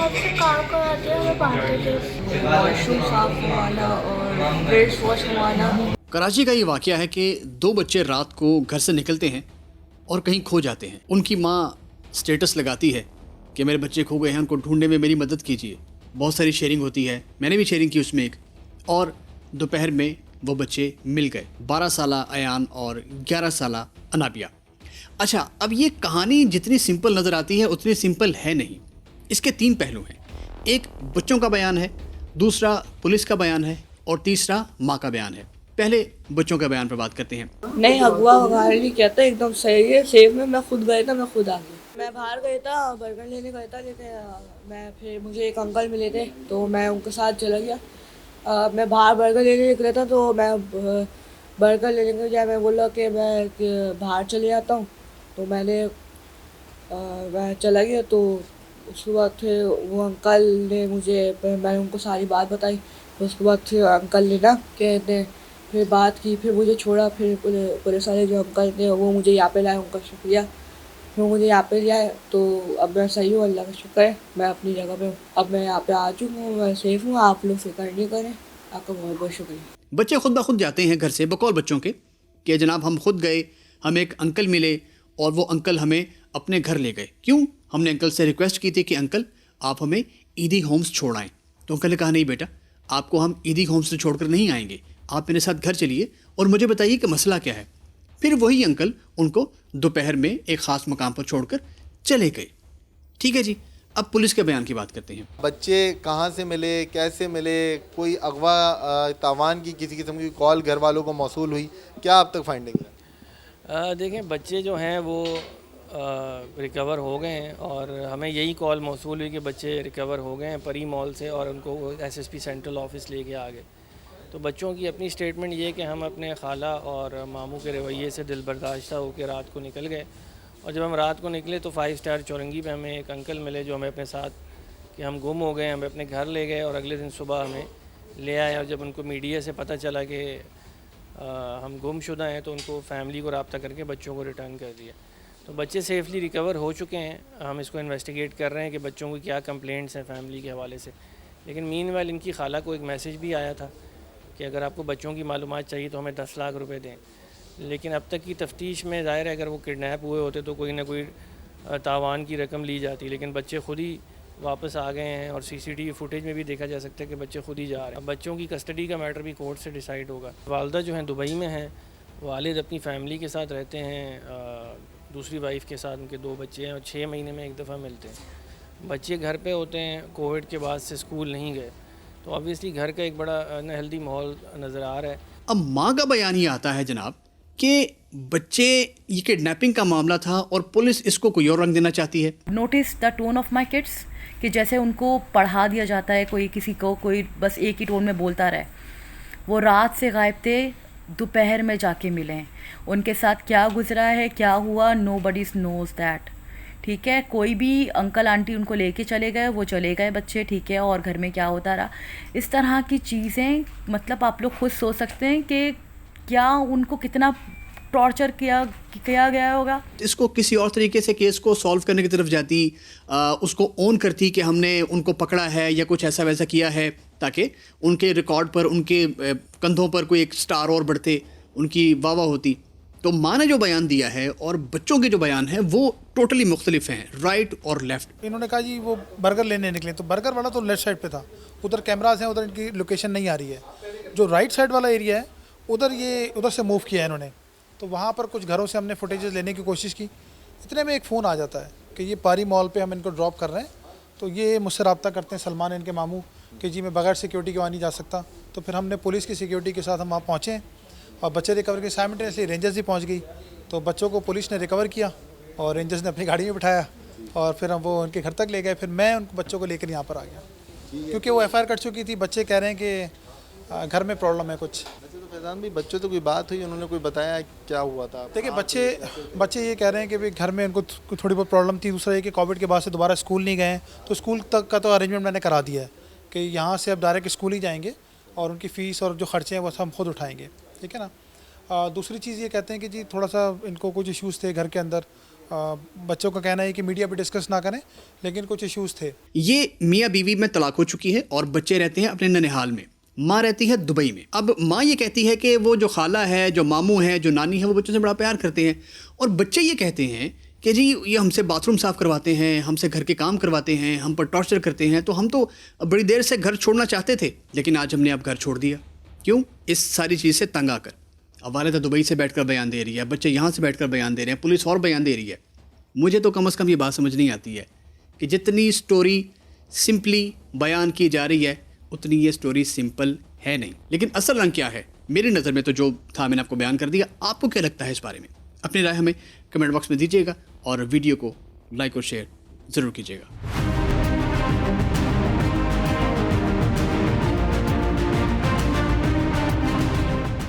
Job से काम कराते हैं, हमें बांटते थे। वॉशरूम साफ करवाना और प्लेट्स वॉश करवाना। कराची का ये वाकया है कि दो बच्चे रात को घर से निकलते हैं और कहीं खो जाते हैं। उनकी माँ स्टेटस लगाती है कि मेरे बच्चे खो गए हैं, उनको ढूंढने में मेरी मदद कीजिए। बहुत सारी शेयरिंग होती है, मैंने भी शेयरिंग की उसमें एक। और दोपहर में वो बच्चे मिल गए, 12 साला अयान और 11 साला अनाबिया। अच्छा, अब ये कहानी जितनी सिंपल नज़र आती है उतनी सिंपल है नहीं। इसके 3 पहलू हैं। एक बच्चों का बयान है, दूसरा पुलिस का बयान है और तीसरा माँ का बयान है। पहले बच्चों के बयान पर बात करते हैं। नहीं, अगवा वगैरह नहीं किया था, एकदम सही है, सेफ में मैं खुद गया था, मैं खुद आ गया। मैं बाहर गया था, बर्गर लेने गया था, लेकिन मैं फिर मुझे एक अंकल मिले थे तो मैं उनके साथ चला गया। मैं बाहर बर्गर लेने निकला था तो मैं बर्गर लेने के बजाय मैं बोला कि मैं बाहर चले जाता हूँ। तो मैं चला गया। तो उसके बाद फिर वो अंकल ने मैंने उनको सारी बात बताई। उसके बाद फिर अंकल ने ना कहते फिर बात की, फिर मुझे छोड़ा। फिर पुलिस वाले जो अंकल थे वो मुझे यहाँ पे लाए, उनका शुक्रिया। फिर मुझे यहाँ पे ले आए तो अब मैं सही हूँ, अल्लाह का शुक्र है, मैं अपनी जगह पे हूँ। अब मैं यहाँ पे आ चुका हूँ, मैं सेफ हूँ। आप लोग फिक्र नहीं करें, आपका बहुत बहुत शुक्रिया। बच्चे खुद ब खुद जाते हैं घर से, बकौल बच्चों के कि जनाब हम खुद गए, हमें एक अंकल मिले और वो अंकल हमें अपने घर ले गए। क्यों? हमने अंकल से रिक्वेस्ट की थी कि अंकल आप हमें ईदी होम्स छोड़ आएँ। तो अंकल ने कहा नहीं बेटा, आपको हम ईदी होम्स से छोड़कर नहीं आएंगे, आप मेरे साथ घर चलिए और मुझे बताइए कि मसला क्या है। फिर वही अंकल उनको दोपहर में एक ख़ास मकाम पर छोड़कर चले गए। ठीक है जी, अब पुलिस के बयान की बात करते हैं। बच्चे कहाँ से मिले, कैसे मिले, कोई अगवा तावान की किसी किस्म की कॉल घर वालों को मौसूल हुई, क्या अब तक फाइंडिंग है? देखें, बच्चे जो हैं वो रिकवर हो गए हैं और हमें यही कॉल मौसूल हुई कि बच्चे रिकवर हो गए हैं परी मॉल से और उनको एसएसपी सेंट्रल ऑफिस लेके आ गए। तो बच्चों की अपनी स्टेटमेंट ये कि हम अपने खाला और मामू के रवैये से दिल बर्दाश्ता होकर रात को निकल गए। और जब हम रात को निकले तो 5 स्टार चौरंगी पे हमें एक अंकल मिले जो हमें अपने साथ कि हम गुम हो गए, हमें अपने घर ले गए और अगले दिन सुबह हमें ले आए। और जब उनको मीडिया से पता चला कि हम गुमशुदा हैं तो उनको फैमिली को रब्ता करके बच्चों को रिटर्न कर दिया। तो बच्चे सेफली रिकवर हो चुके हैं। हम इसको इन्वेस्टिगेट कर रहे हैं कि बच्चों को क्या कंप्लेंट्स हैं फैमिली के हवाले से। लेकिन मीनवाइल इनकी खाला को एक मैसेज भी आया था कि अगर आपको बच्चों की मालूमात चाहिए तो हमें 10 लाख रुपए दें। लेकिन अब तक की तफ्तीश में ज़ाहिर है अगर वो किडनैप हुए होते तो कोई ना कोई तावान की रकम ली जाती। लेकिन बच्चे खुद ही वापस आ गए हैं और सीसीटीवी फुटेज में भी देखा जा सकता है कि बच्चे खुद ही जा रहे हैं। अब बच्चों की कस्टडी का मैटर भी कोर्ट से डिसाइड होगा। वालदा जो हैं दुबई में हैं, वालिद अपनी फैमिली के साथ रहते हैं, दूसरी वाइफ के साथ, उनके 2 बच्चे हैं और 6 महीने में एक दफ़ा मिलते हैं। बच्चे घर पे होते हैं, कोविड के बाद से स्कूल नहीं गए, तो ऑब्वियसली घर का एक बड़ा अनहेल्दी माहौल नज़र आ रहा है। अब माँ का बयान ही आता है जनाब कि बच्चे, ये किडनैपिंग का मामला था और पुलिस इसको कोई और रंग देना चाहती है। Notice the tone of my kids कि जैसे उनको पढ़ा दिया जाता है, कोई किसी को कोई बस एक ही टोन में बोलता रहे। वो रात से गायब थे, दोपहर में जाके मिले। उनके साथ क्या गुजरा है, क्या हुआ, नो बडी नोज दैट। ठीक है, कोई भी अंकल आंटी उनको लेके चले गए, वो चले गए बच्चे, ठीक है, और घर में क्या होता रहा। इस तरह की चीज़ें, मतलब आप लोग खुद सोच सकते हैं कि क्या उनको कितना टॉर्चर किया गया होगा। इसको किसी और तरीके से केस को सॉल्व करने की तरफ जाती, उसको ओन करती कि हमने उनको पकड़ा है या कुछ ऐसा वैसा किया है, ताकि उनके रिकॉर्ड पर, उनके कंधों पर कोई एक स्टार और बढ़ते, उनकी वाह वाह होती। तो माँ ने जो बयान दिया है और बच्चों के जो बयान है वो टोटली मुख्तलिफ हैं, राइट और लेफ़्ट। इन्होंने कहा जी वो बर्गर लेने निकले, तो बर्गर वाला तो लेफ्ट साइड पे था, उधर कैमराज हैं, उधर इनकी लोकेशन नहीं आ रही है। जो राइट साइड वाला एरिया है उधर से मूव किया है इन्होंने। तो वहाँ पर कुछ घरों से हमने फुटेजेस लेने की कोशिश की। इतने में एक फ़ोन आ जाता है कि ये पारी मॉल पे हम इनको ड्रॉप कर रहे हैं। तो ये मुझसे रब्ता करते हैं सलमान, इनके मामू, कि जी मैं बगैर सिक्योरिटी के वहाँ नहीं जा सकता। तो फिर हमने पुलिस की सिक्योरिटी के साथ हम वहाँ पहुँचे और बच्चे रिकवर के साइमल्टेनियसली रेंजर्स भी पहुँच गई। तो बच्चों को पुलिस ने रिकवर किया और रेंजर्स ने अपनी गाड़ी में बिठाया और फिर हम वो उनके घर तक ले गए। फिर मैं उनको बच्चों को लेकर यहाँ पर आ गया क्योंकि वो एफआईआर कर चुकी थी। बच्चे कह रहे हैं कि घर में प्रॉब्लम है कुछ। वैसे तो फैज़ान भी बच्चों तो कोई बात हुई, उन्होंने कोई बताया क्या हुआ था? देखिए बच्चे ये कह रहे हैं कि भाई घर में उनको थोड़ी बहुत प्रॉब्लम थी। दूसरा ये कि कोविड के बाद से दोबारा स्कूल नहीं गए, तो स्कूल तक का तो अरेंजमेंट मैंने करा दिया है कि यहाँ से अब डायरेक्ट स्कूल ही जाएंगे और उनकी फ़ीस और जो खर्चे हैं वो सब हम खुद उठाएंगे, ठीक है ना। दूसरी चीज़ ये कहते हैं कि जी थोड़ा सा इनको कुछ इश्यूज़ थे घर के अंदर बच्चों का कहना है कि मीडिया पे डिस्कस ना करें, लेकिन कुछ इश्यूज़ थे। ये मियाँ बीवी में तलाक हो चुकी है और बच्चे रहते हैं अपने ननिहाल में। माँ रहती है दुबई में। अब माँ ये कहती है कि वो जो खाला है, जो मामू है, जो नानी है, वो बच्चों से बड़ा प्यार करते हैं, और बच्चे ये कहते हैं कि जी ये हमसे बाथरूम साफ़ करवाते हैं, हमसे घर के काम करवाते हैं, हम पर टॉर्चर करते हैं, तो हम तो बड़ी देर से घर छोड़ना चाहते थे, लेकिन आज हमने अब घर छोड़ दिया। क्यों? इस सारी चीज़ से तंग आकर। अब वालिदा दुबई से बैठकर बयान दे रही है, बच्चे यहाँ से बैठकर बयान दे रहे हैं, पुलिस और बयान दे रही है। मुझे तो कम से कम ये बात समझ नहीं आती है कि जितनी स्टोरी सिंपली बयान की जा रही है, उतनी ये स्टोरी सिंपल है नहीं। लेकिन असल रंग क्या है मेरी नज़र में, तो जो था मैंने आपको बयान कर दिया। आपको क्या लगता है इस बारे में? अपनी राय हमें कमेंट बॉक्स में दीजिएगा और वीडियो को लाइक और शेयर ज़रूर कीजिएगा।